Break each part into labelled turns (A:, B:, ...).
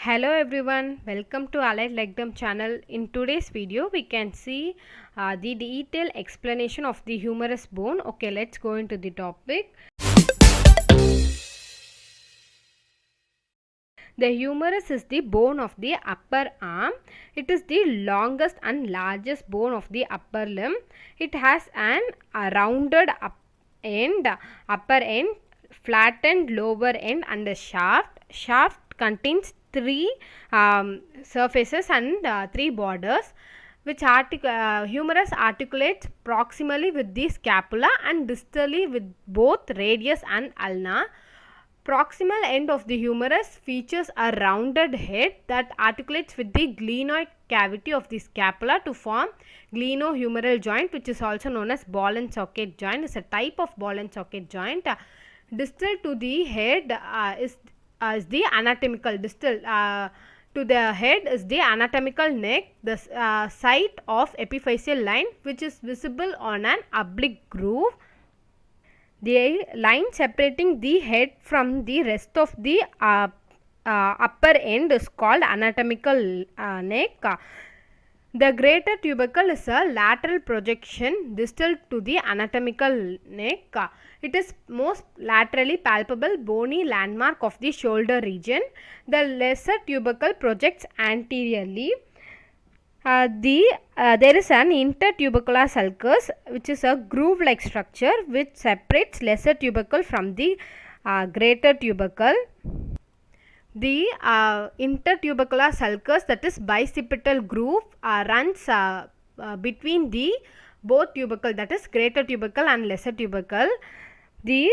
A: Hello everyone, welcome to Allied Legdom channel. In today's video, we can see the detailed explanation of the humerus bone. Okay, let's go into the topic. The humerus is the bone of the upper arm. It is the longest and largest bone of the upper limb. It has an rounded upper end, flattened lower end and a shaft. Shaft contains three surfaces and three borders, which humerus articulates proximally with the scapula and distally with both radius and ulna. Proximal end of the humerus features a rounded head that articulates with the glenoid cavity of the scapula to form glenohumeral joint, which is also known as ball and socket joint. Is a type of ball and socket joint. Distal to the head is the anatomical distal to the head is the anatomical neck, the site of epiphyseal line, which is visible on an oblique groove. The line separating the head from the rest of the upper end is called anatomical neck. The greater tubercle is a lateral projection distal to the anatomical neck. It is most laterally palpable bony landmark of the shoulder region. The lesser tubercle projects anteriorly. There is an intertubercular sulcus, which is a groove-like structure which separates lesser tubercle from the greater tubercle. The intertubercular sulcus, that is bicipital groove, runs between the both tubercle, that is greater tubercle and lesser tubercle. The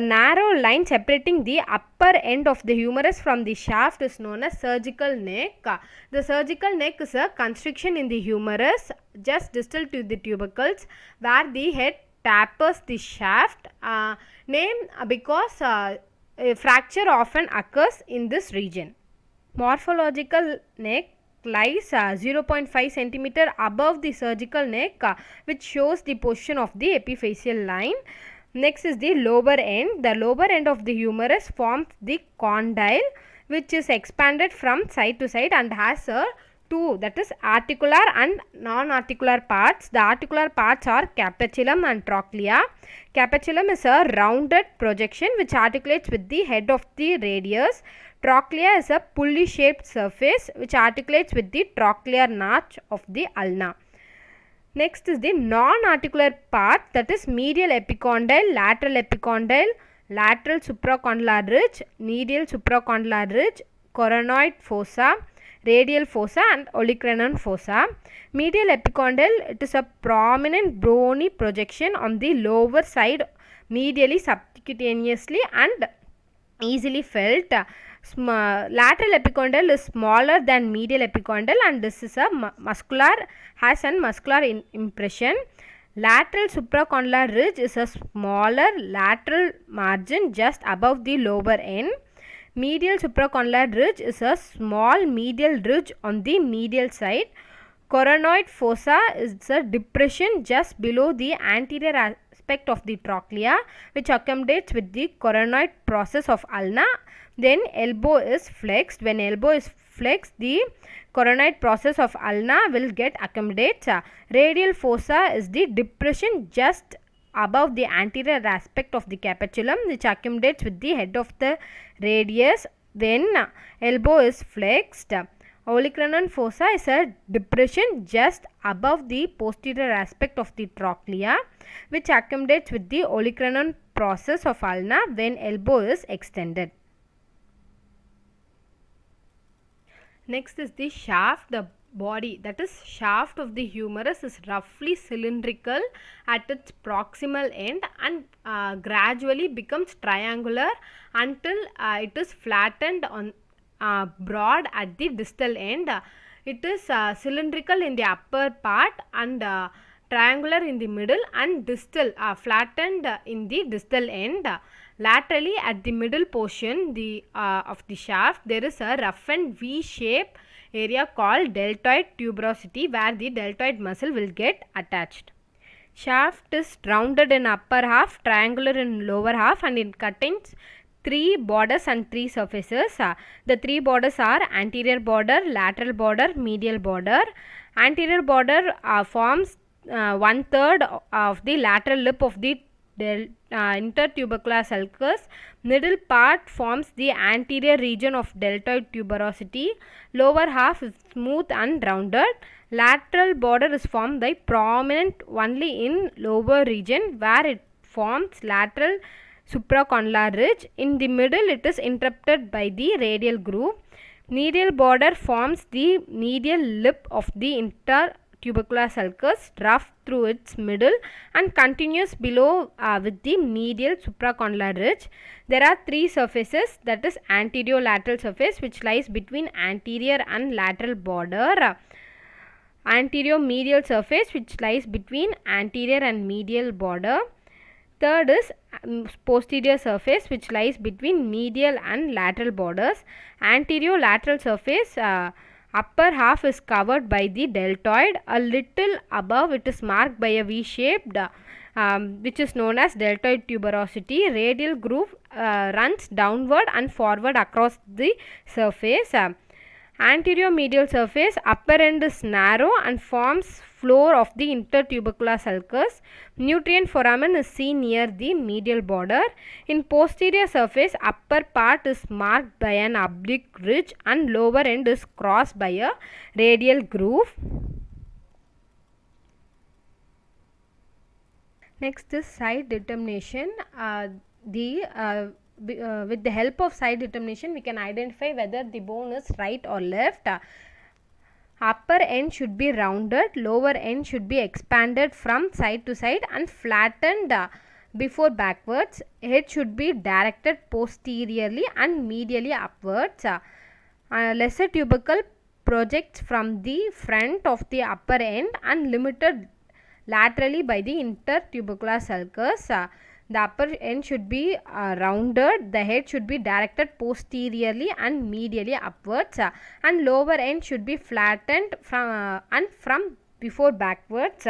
A: narrow line separating the upper end of the humerus from the shaft is known as surgical neck. The surgical neck is a constriction in the humerus just distal to the tubercles where the head tapers the shaft, named because a fracture often occurs in this region. Morphological neck lies 0.5 cm above the surgical neck, which shows the position of the epiphyseal line. Next is the lower end. The lower end of the humerus forms the condyle, which is expanded from side to side and has two, that is articular and non-articular parts. The articular parts are capitulum and trochlea. Capitulum is a rounded projection which articulates with the head of the radius. Trochlea is a pulley shaped surface which articulates with the trochlear notch of the ulna. Next is the non-articular part, that is medial epicondyle, lateral epicondyle, lateral supracondylar ridge, medial supracondylar ridge, coronoid fossa, radial fossa and olecranon fossa. Medial epicondyle, it is a prominent bony projection on the lower side medially subcutaneously and easily felt. Lateral epicondyle is smaller than medial epicondyle and this is a has an muscular impression. Lateral supracondylar ridge is a smaller lateral margin just above the lower end. Medial supracondylar ridge is a small medial ridge on the medial side. Coronoid fossa is a depression just below the anterior aspect of the trochlea which accommodates with the coronoid process of ulna. Then elbow is flexed. When elbow is flexed, the coronoid process of ulna will get accommodates. Radial fossa is the depression just above the anterior aspect of the capitulum which accommodates with the head of the radius when elbow is flexed. Olecranon fossa is a depression just above the posterior aspect of the trochlea which accommodates with the olecranon process of ulna when elbow is extended. Next is the shaft. The body, that is shaft of the humerus, is roughly cylindrical at its proximal end and gradually becomes triangular until it is flattened on broad at the distal end. It is cylindrical in the upper part and triangular in the middle and distal flattened in the distal end. Laterally at the middle portion of the shaft there is a roughened V shape area called deltoid tuberosity where the deltoid muscle will get attached. Shaft is rounded in upper half, triangular in lower half and it contains three borders and three surfaces. The three borders are anterior border, lateral border, medial border. Anterior border forms 1/3 of the lateral lip of the intertubercular sulcus. Middle part forms the anterior region of deltoid tuberosity. Lower half is smooth and rounded. Lateral border is formed by prominent only in lower region where it forms lateral supracondylar ridge. In the middle it is interrupted by the radial groove. Medial border forms the medial lip of the intertubercular sulcus, rough through its middle and continues below with the medial supracondylar ridge. There are three surfaces, that is anterior-lateral surface which lies between anterior and lateral border. Anterior medial surface which lies between anterior and medial border. Third is posterior surface which lies between medial and lateral borders. Anterior lateral surface upper half is covered by the deltoid. A little above it is marked by a V-shaped which is known as deltoid tuberosity. Radial groove runs downward and forward across the surface. Anterior medial surface upper end is narrow and forms floor of the intertubercular sulcus. Nutrient foramen is seen near the medial border. In posterior surface upper part is marked by an oblique ridge and lower end is crossed by a radial groove. Next is side determination. With the help of side determination we can identify whether the bone is right or left. Upper end should be rounded, lower end should be expanded from side to side and flattened before backwards. Head should be directed posteriorly and medially upwards. Lesser tubercle projects from the front of the upper end and limited laterally by the intertubercular sulcus. The upper end should be rounded, the head should be directed posteriorly and medially upwards, and lower end should be flattened from before backwards.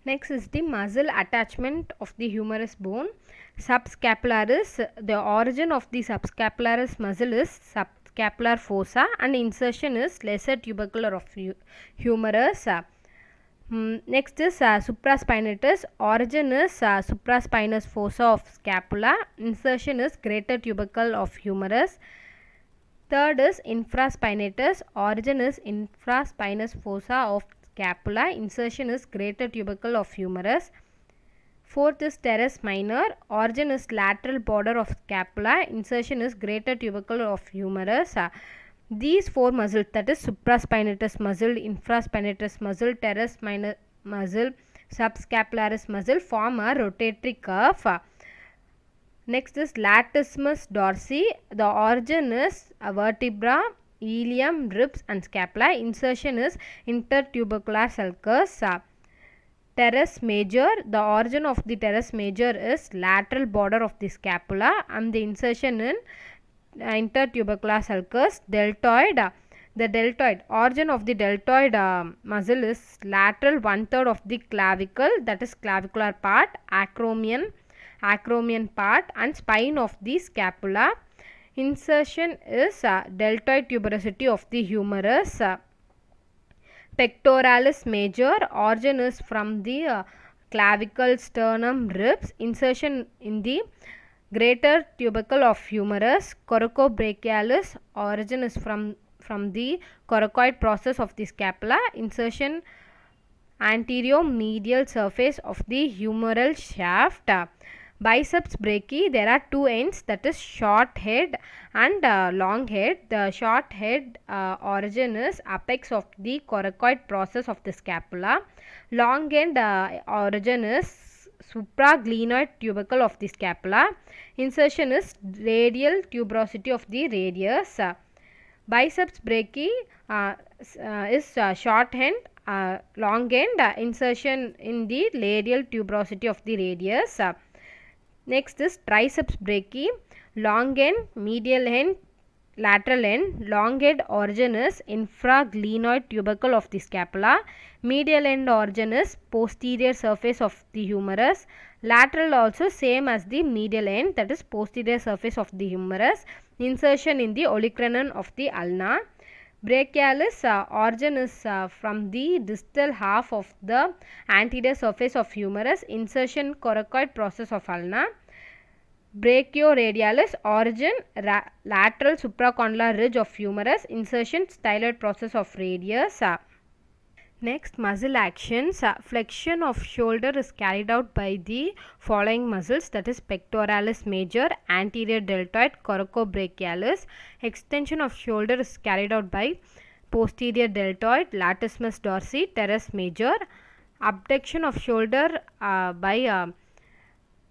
A: Next is the muscle attachment of the humerus bone. Subscapularis, the origin of the subscapularis muscle is subscapular fossa and insertion is lesser tubercle of humerus. Next is supraspinatus. Origin is supraspinous fossa of scapula. Insertion is greater tubercle of humerus. Third is infraspinatus. Origin is infraspinous fossa of scapula. Insertion is greater tubercle of humerus. Fourth is teres minor. Origin is lateral border of scapula. Insertion is greater tubercle of humerus. These four muscles, that is supraspinatus muscle, infraspinatus muscle, teres minor muscle, subscapularis muscle, form a rotatory curve. Next is latissimus dorsi. The origin is a vertebra, ilium, ribs and scapula. Insertion is intertubercular sulcus. Teres major. The origin of the teres major is lateral border of the scapula and the insertion in intertubercular sulcus. Deltoid. The deltoid, origin of the deltoid muscle is lateral 1/3 of the clavicle, that is clavicular part, acromion part and spine of the scapula. Insertion is deltoid tuberosity of the humerus. Pectoralis major. Origin is from the clavicle, sternum, ribs. Insertion in the greater tubercle of humerus. Coracobrachialis. Origin is from the coracoid process of the scapula. Insertion anterior medial surface of the humeral shaft. Biceps brachii, there are two ends, that is short head and long head. The short head origin is apex of the coracoid process of the scapula. Long end origin is supraglenoid tubercle of the scapula. Insertion is radial tuberosity of the radius. Biceps brachii is short end, long end, insertion in the radial tuberosity of the radius. Next is triceps brachii, long end, medial end, lateral end. Long end origin is infraglenoid tubercle of the scapula. Medial end origin is posterior surface of the humerus. Lateral also same as the medial end, that is posterior surface of the humerus. Insertion in the olecranon of the ulna. Brachialis origin is from the distal half of the anterior surface of humerus. Insertion coracoid process of ulna. Brachioradialis origin lateral supracondylar ridge of humerus. Insertion styloid process of radius. Next, muscle actions. Flexion of shoulder is carried out by the following muscles, that is pectoralis major, anterior deltoid, coracobrachialis. Extension of shoulder is carried out by posterior deltoid, latissimus dorsi, teres major. Abduction of shoulder by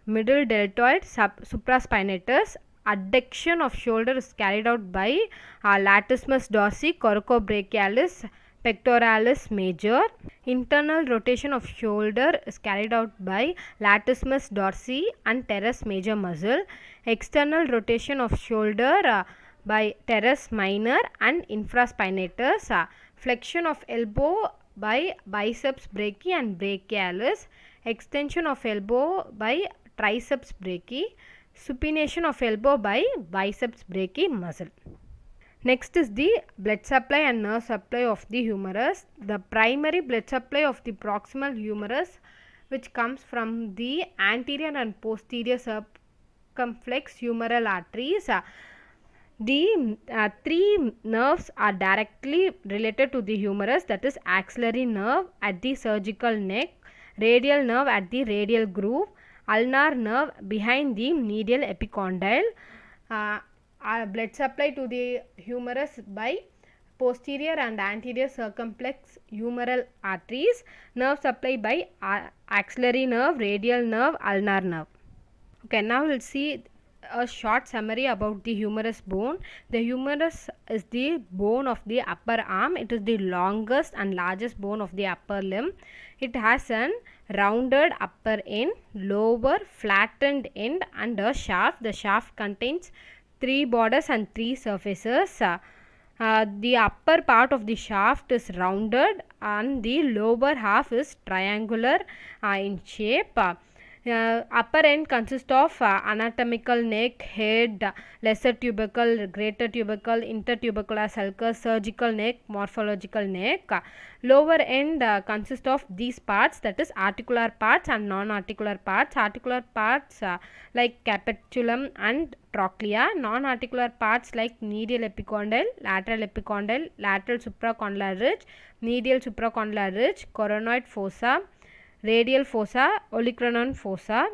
A: middle deltoid, supraspinatus. Adduction of shoulder is carried out by latissimus dorsi, coracobrachialis, pectoralis major. Internal rotation of shoulder is carried out by latissimus dorsi and teres major muscle. External rotation of shoulder by teres minor and infraspinatus. Flexion of elbow by biceps brachii and brachialis. Extension of elbow by triceps brachii. Supination of elbow by biceps brachii muscle. Next is the blood supply and nerve supply of the humerus. The primary blood supply of the proximal humerus, which comes from the anterior and posterior circumflex humeral arteries. The three nerves are directly related to the humerus, that is axillary nerve at the surgical neck, radial nerve at the radial groove, ulnar nerve behind the medial epicondyle. Blood supply to the humerus by posterior and anterior circumflex humeral arteries. Nerve supply by axillary nerve, radial nerve, ulnar nerve. Okay, now we will see a short summary about the humerus bone. The humerus is the bone of the upper arm. It is the longest and largest bone of the upper limb. It has an rounded upper end, lower flattened end and a shaft. The shaft contains 3 borders and 3 surfaces. The upper part of the shaft is rounded and the lower half is triangular in shape. Upper end consists of anatomical neck, head, lesser tubercle, greater tubercle, intertubercular sulcus, surgical neck, morphological neck. Lower end consists of these parts, that is articular parts and non-articular parts. Articular parts like capitulum and trochlea. Non-articular parts like medial epicondyle, lateral supracondylar ridge, medial supracondylar ridge, coronoid fossa, radial fossa, olecranon fossa.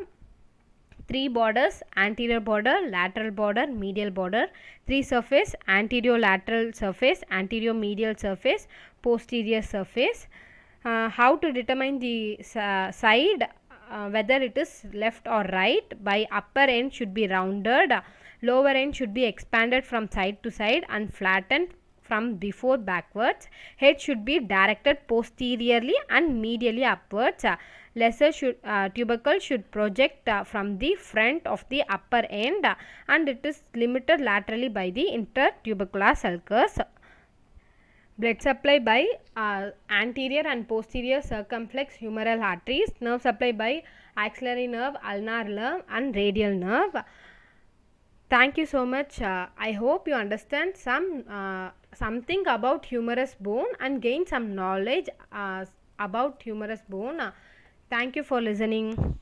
A: 3 borders, anterior border, lateral border, medial border. 3 surface, anterior lateral surface, anterior medial surface, posterior surface. How to determine the side, whether it is left or right? By upper end should be rounded, lower end should be expanded from side to side and flattened from before backwards. Head should be directed posteriorly and medially upwards. Lesser tubercle should project from the front of the upper end and it is limited laterally by the intertubercular sulcus. Blood supply by anterior and posterior circumflex humeral arteries. Nerve supply by axillary nerve, ulnar nerve and radial nerve. Thank you so much. I hope you understand something about humerus bone and gain some knowledge about humerus bone. Thank you for listening.